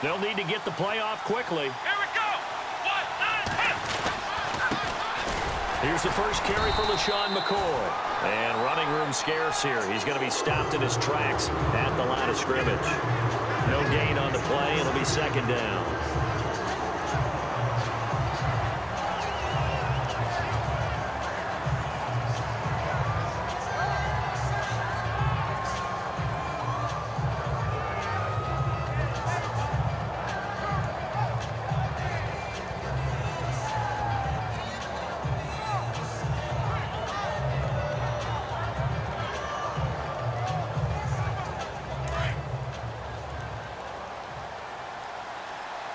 They'll need to get the play off quickly. Here we go. 1, 9, 10. Here's the first carry for LaShawn McCoy. And running room scarce here. He's going to be stopped in his tracks at the line of scrimmage. No gain on the play. It'll be second down.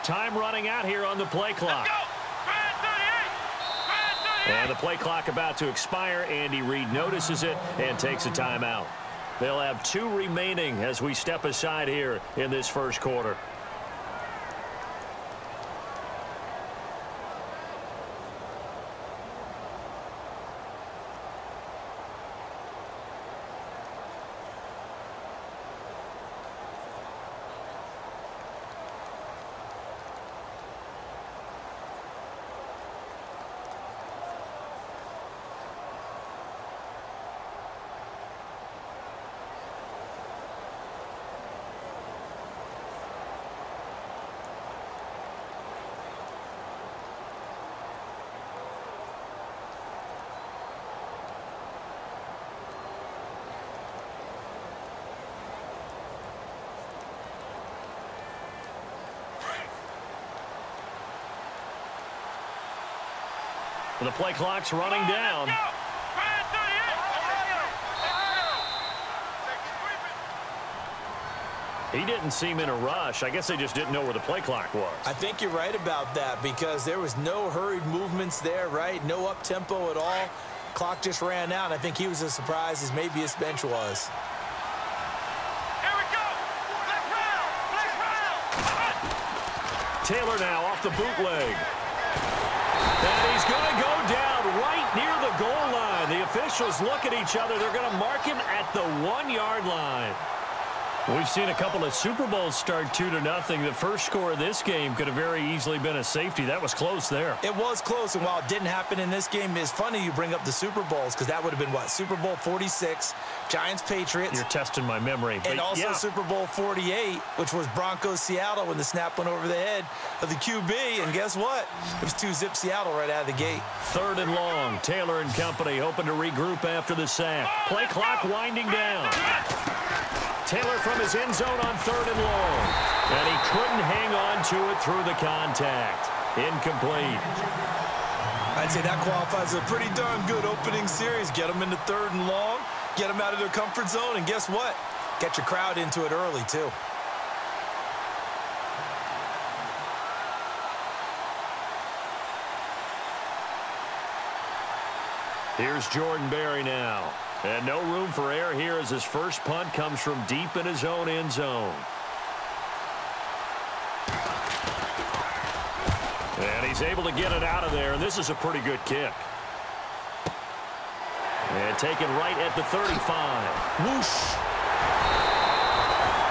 Time running out here on the play clock. And the play clock about to expire. Andy Reid notices it and takes a timeout. They'll have 2 remaining as we step aside here in this first quarter. The play clock's running down. He didn't seem in a rush. I guess they just didn't know where the play clock was. I think you're right about that because there was no hurried movements there, right? No up-tempo at all. Clock just ran out. I think he was as surprised as maybe his bench was. Here we go. Flex round. Taylor now off the bootleg. And he's going to go down right near the goal line. The officials look at each other. They're going to mark him at the 1-yard line. We've seen a couple of Super Bowls start 2-0. The first score of this game could have very easily been a safety. That was close there. It was close, and while it didn't happen in this game, it's funny you bring up the Super Bowls because that would have been, what, Super Bowl 46, Giants-Patriots. You're testing my memory. And also Super Bowl 48, which was Broncos-Seattle when the snap went over the head of the QB. And guess what? It was 2-zip Seattle right out of the gate. 3rd and long. Taylor and company hoping to regroup after the sack. Play clock winding down. Taylor from his end zone on 3rd and long. And he couldn't hang on to it through the contact. Incomplete. I'd say that qualifies a pretty darn good opening series. Get them into 3rd and long, get them out of their comfort zone, and guess what? Get your crowd into it early, too. Here's Jordan Berry now. And no room for error here as his first punt comes from deep in his own end zone. And he's able to get it out of there, and this is a pretty good kick. And taken right at the 35. Whoosh!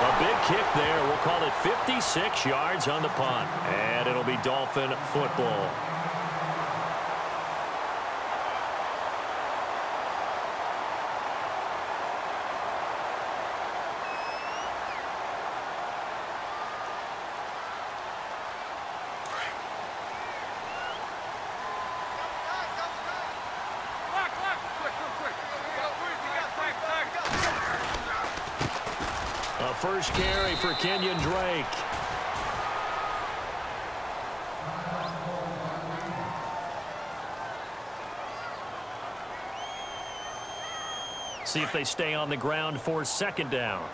A big kick there. We'll call it 56 yards on the punt. And it'll be Dolphin football. First carry for Kenyon Drake. See if they stay on the ground for 2nd down.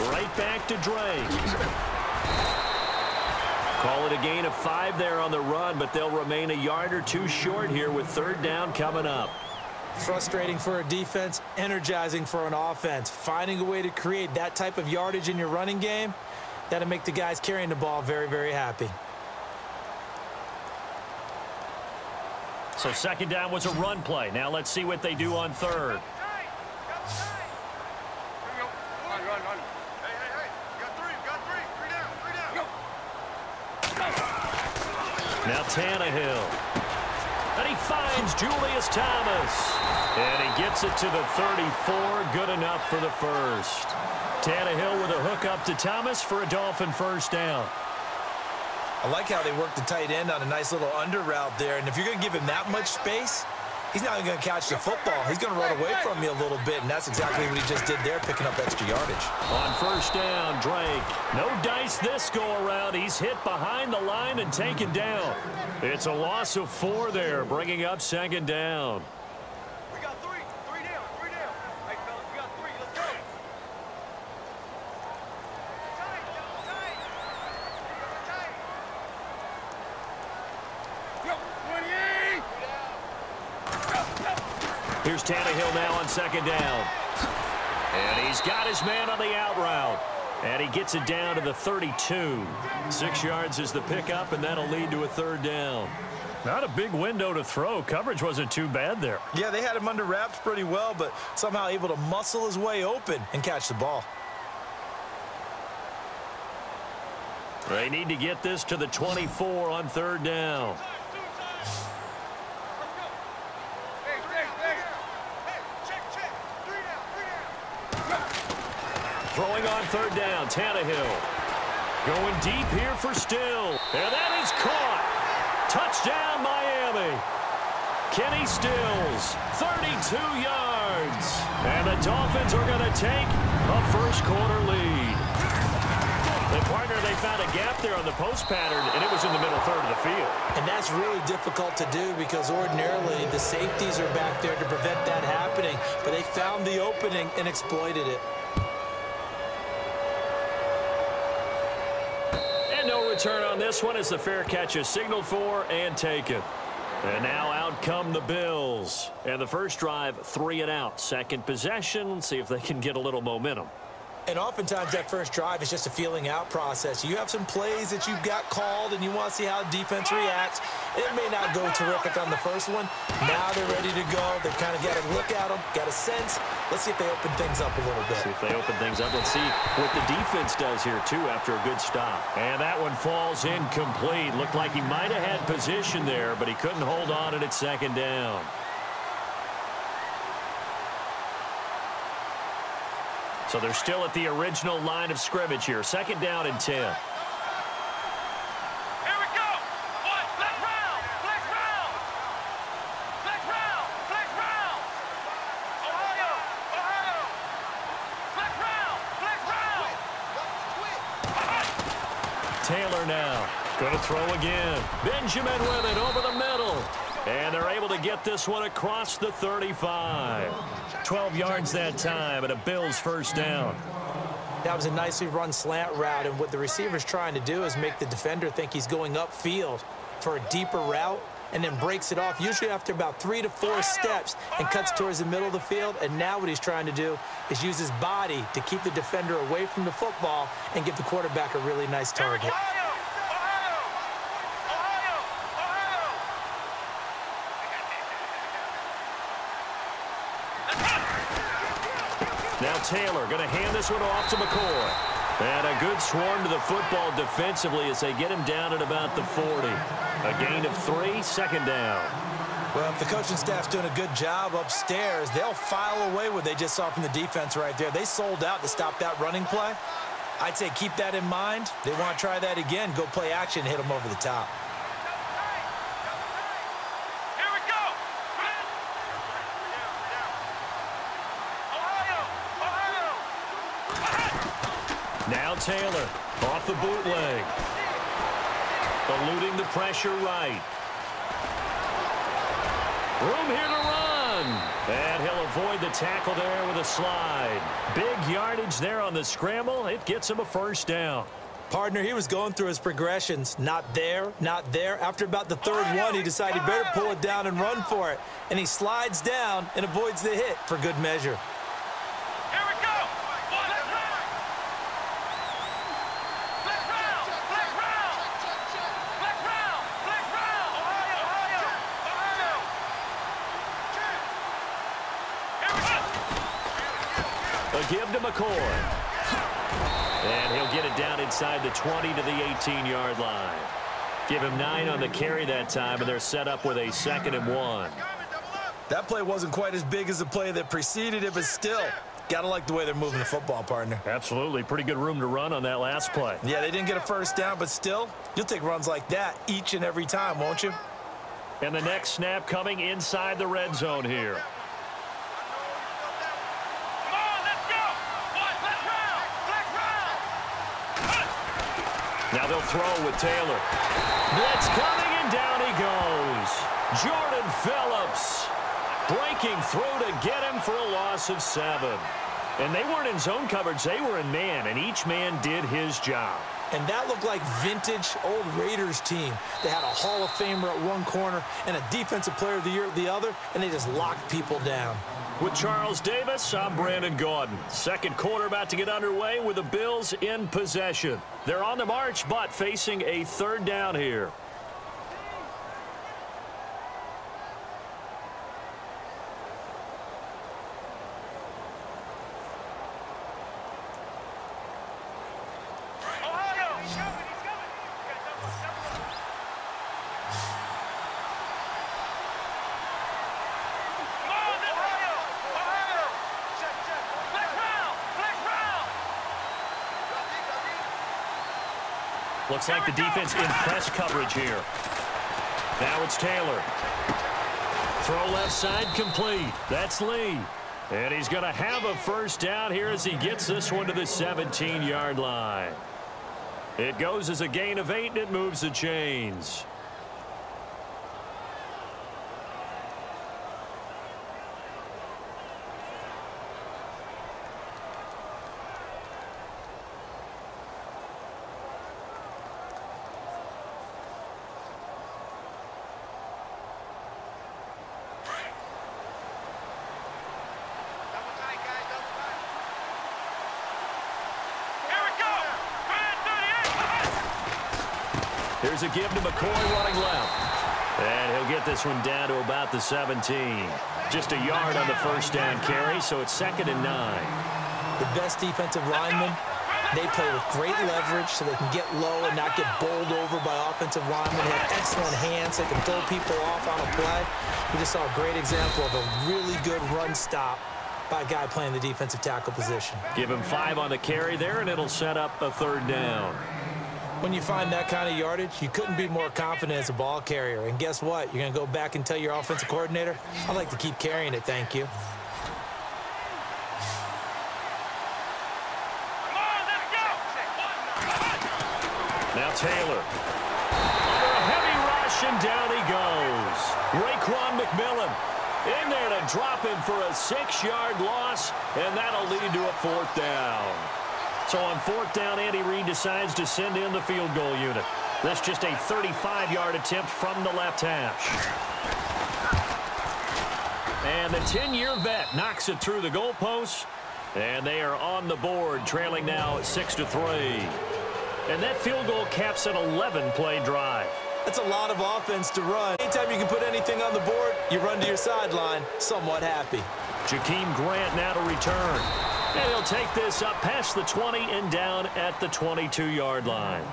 Right back to Drake. Call it a gain of 5 there on the run, but they'll remain a yard or 2 short here with 3rd down coming up. Frustrating for a defense, energizing for an offense. Finding a way to create that type of yardage in your running game, that'll make the guys carrying the ball very, very happy. So second down was a run play. Now let's see what they do on third. Now Tannehill. And he finds Julius Thomas. And he gets it to the 34. Good enough for the first. Tannehill with a hook up to Thomas for a Dolphin first down. I like how they work the tight end on a nice little under route there. And if you're going to give him that much space, he's not going to catch the football. He's going to run away from you a little bit, and that's exactly what he just did there, picking up extra yardage. On first down, Drake. No dice this go-around. He's hit behind the line and taken down. It's a loss of 4 there, bringing up second down. We got 3. 3 down. 3 down. Hey, fellas, we got 3. Let's go. Here's Tannehill now on second down. And he's got his man on the out route. And he gets it down to the 32. 6 yards is the pickup, and that'll lead to a third down. Not a big window to throw. Coverage wasn't too bad there. Yeah, they had him under wraps pretty well, but somehow able to muscle his way open and catch the ball. They need to get this to the 24 on third down. Throwing on third down, Tannehill. Going deep here for Still. And that is caught. Touchdown, Miami. Kenny Stills, 32 yards. And the Dolphins are going to take a first-quarter lead. And, partner, they found a gap there on the post pattern, and it was in the middle third of the field. And that's really difficult to do because ordinarily the safeties are back there to prevent that happening. But they found the opening and exploited it. No return on this one as the fair catch is signaled for and taken. And now out come the Bills. And the first drive, 3 and out. Second possession, see if they can get a little momentum. And oftentimes that first drive is just a feeling out process. You have some plays that you've got called and you want to see how defense reacts. It may not go terrific on the first one. Now they're ready to go. They've kind of got to look at them, got a sense. Let's see if they open things up a little bit. See if they open things up. Let's see what the defense does here, too, after a good stop. And that one falls incomplete. Looked like he might have had position there, but he couldn't hold on at second down. So they're still at the original line of scrimmage here. Second down and 10. Here we go. One, flex round. Flex round. Flex round. Flex round. Ohio. Ohio. Flex round. Flex round. Taylor now. Going to throw again. Benjamin with it over the middle. And they're able to get this one across the 35. 12 yards that time and a Bills first down. That was a nicely run slant route, and what the receiver's trying to do is make the defender think he's going upfield for a deeper route and then breaks it off, usually after about 3 to 4 steps, and cuts towards the middle of the field. And now what he's trying to do is use his body to keep the defender away from the football and give the quarterback a really nice target. Now Taylor going to hand this one off to McCoy. And a good swarm to the football defensively as they get him down at about the 40. A gain of 3, second down. Well, if the coaching staff's doing a good job upstairs, they'll file away what they just saw from the defense right there. They sold out to stop that running play. I'd say keep that in mind. They want to try that again, go play action, hit them over the top. Now Taylor off the bootleg. Eluding the pressure right. Room here to run. And he'll avoid the tackle there with a slide. Big yardage there on the scramble. It gets him a first down. Partner, he was going through his progressions. Not there, not there. After about the third one, he decided he better pull it down and run for it. And he slides down and avoids the hit for good measure. A give to McCoy. And he'll get it down inside the 20 to the 18-yard line. Give him 9 on the carry that time, and they're set up with a 2nd and 1. That play wasn't quite as big as the play that preceded it, but still, got to like the way they're moving the football, partner. Absolutely. Pretty good room to run on that last play. Yeah, they didn't get a first down, but still, you'll take runs like that each and every time, won't you? And the next snap coming inside the red zone here. Come on, let's go. Let's round. Now they'll throw with Taylor. Blitz coming, and down he goes. Jordan Phillips breaking through to get him for a loss of 7. And they weren't in zone coverage. They were in man, and each man did his job. And that looked like vintage old Raiders team. They had a Hall of Famer at one corner and a Defensive Player of the Year at the other, and they just locked people down. With Charles Davis, I'm Brandon Gaudin. Second quarter about to get underway with the Bills in possession. They're on the march, but facing a 3rd down here. Looks like the defense in press coverage here. Now it's Taylor. Throw left side complete. That's Lee. And he's going to have a first down here as he gets this one to the 17-yard line. It goes as a gain of 8, and it moves the chains. Here's a give to McCoy running left. And he'll get this one down to about the 17. Just a yard on the first down carry, so it's 2nd and 9. The best defensive linemen, they play with great leverage so they can get low and not get bowled over by offensive linemen. They have excellent hands. They can throw people off on a play. We just saw a great example of a really good run stop by a guy playing the defensive tackle position. Give him 5 on the carry there, and it'll set up a 3rd down. When you find that kind of yardage, you couldn't be more confident as a ball carrier. And guess what? You're going to go back and tell your offensive coordinator, I'd like to keep carrying it, thank you. Now Taylor. Under a heavy rush, and down he goes. Raekwon McMillan in there to drop him for a 6-yard loss, and that'll lead to a 4th down. So on 4th down, Andy Reid decides to send in the field goal unit. That's just a 35-yard attempt from the left hash. And the 10-year vet knocks it through the goalposts, and they are on the board, trailing now 6-3. And that field goal caps an 11-play drive. That's a lot of offense to run. Anytime you can put anything on the board, you run to your sideline, somewhat happy. Jakeem Grant now to return. And he'll take this up past the 20 and down at the 22-yard line.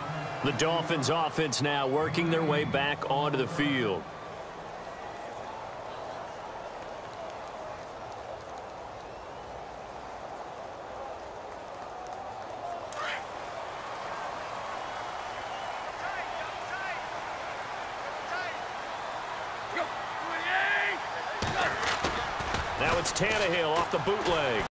The Dolphins offense now working their way back onto the field. Now it's Tannehill off the bootleg.